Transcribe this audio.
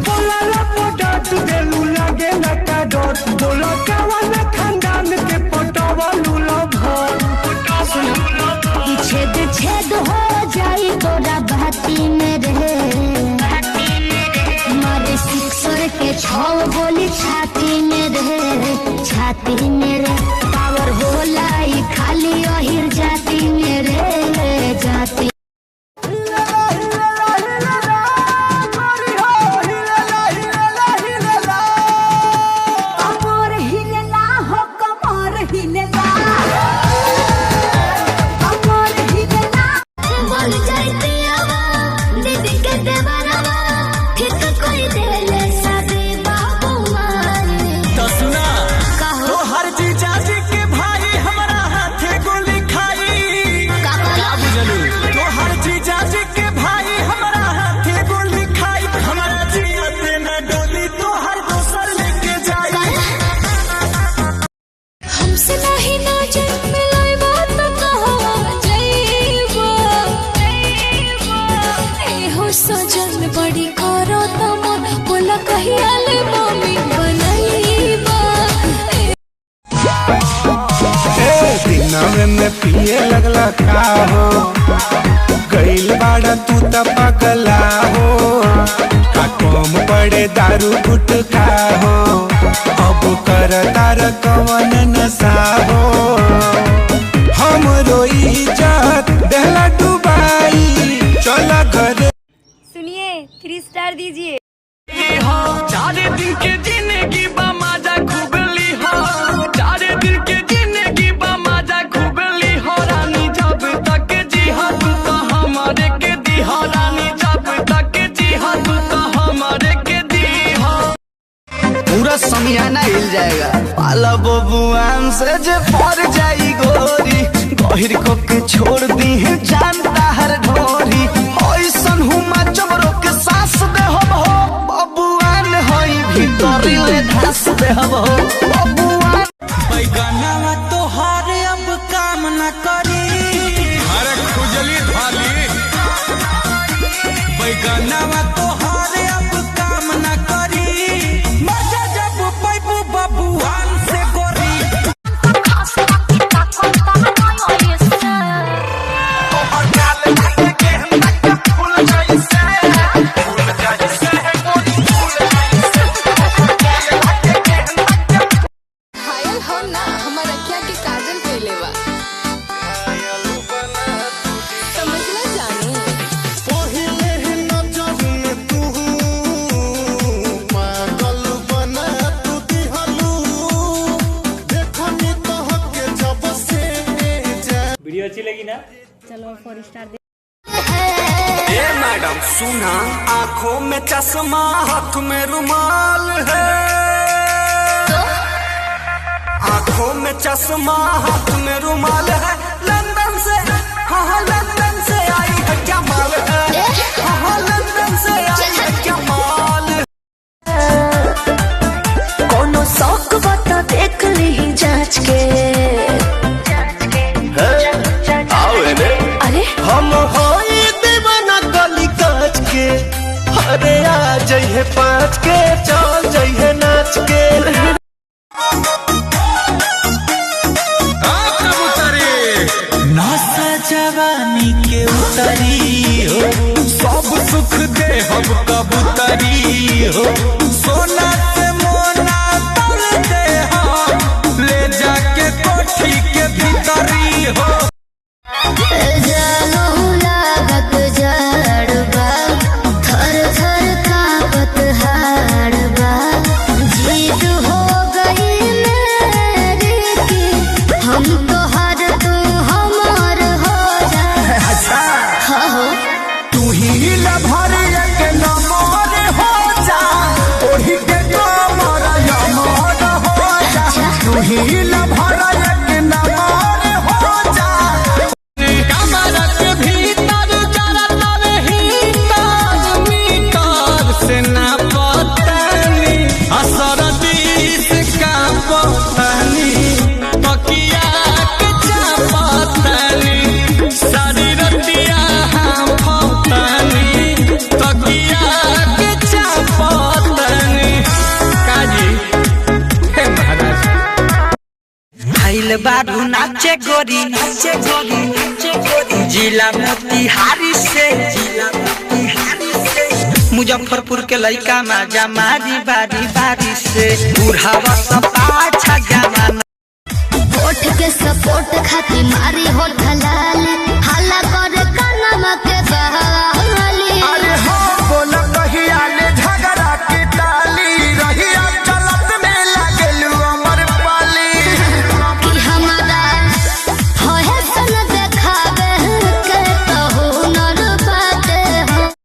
बोला लपटत देलू लागे लका डोट बोला कवन खानदान के पटवलू लभर छेद छेद हो जाई तोरा बाती में रहे मारे सिक्सर के 6 गोली छाती में रहे छाती में रे पावर होला ई खाली अहिर जाती में रे जाती सजन बड़ी करो तमन बोला कहिया ले मम्मी बनाईबा दिनवे में पिए लगला का हो गइल बाड़ा तू त पगला हो का कम पड़े दारू गुटखा हो अब कर तार कवन नशा हो हमरो इज्जत देला डुबाई चला घर। सुनिए 3 स्टार दीजिए। 4 दिन के जिंदगी बा मजा खुबली हो 4 दिन के जिंदगी बा मजा खुबली हो रानी जब तक जी हो तू तो हमारे के दी हो रानी जब तक जी हो तू तो हमारे के दी हो। पूरा समियाना हिल जाएगा पाला बबुआन से जे पर जाई गोरी गहिर को के छोड़ दी है जानता हर ढोरी ऐसन हुमा चमरो के सांस दे हो बबुआन होई भीतरी ले धस दे हो बबुआन बैगनवा तोहार अब काम न करी अरे खुजली धाली बैगनवा तोहार अब काम न करी मजा जब पैबू बबुआन से गोरी वीडियो अच्छी लगी ना? चलो 4 स्टार दे। ए मैडम सुना आँखों में चश्मा हाथ में रुमाल है आँखों में चश्मा हाथ में रुमाल है लंदन से हाँ लंदन से आई है क्या माल है हाँ लंदन से आई है क्या माल कोनो शौक बता देख ली जांच के अरे हम होई दीवाना गली काच के अरे आ जाइए 5 के चल जाइए नाच के नासा जवानी के उतरी हो सब सुख दे हम कबूतरी हो सोना से मोना तोल दे हम ले जाके कोठी के भीतरी हो जानो लागत जड़बा थर थर कांपत हाड़बा जीत हो गई मेरी की हम तो हर तू हमार हो जा अच्छा हो तू ही लभर के नमोर हो जा ओढ़ी के कमर यमोर हो जा तू ही लभर के नमोर हो जा आइल बारू नाचे गोरी नाचे गोरी नाचे गोरी जिला मोतिहारी से मुजफ्फरपुर के लइका माजा मारी बारी बारी से बुढ़ावा सब पाछा जमाना होठ के सपोर्ट खाती मारी हो ढलाल हल्ला करे कानमा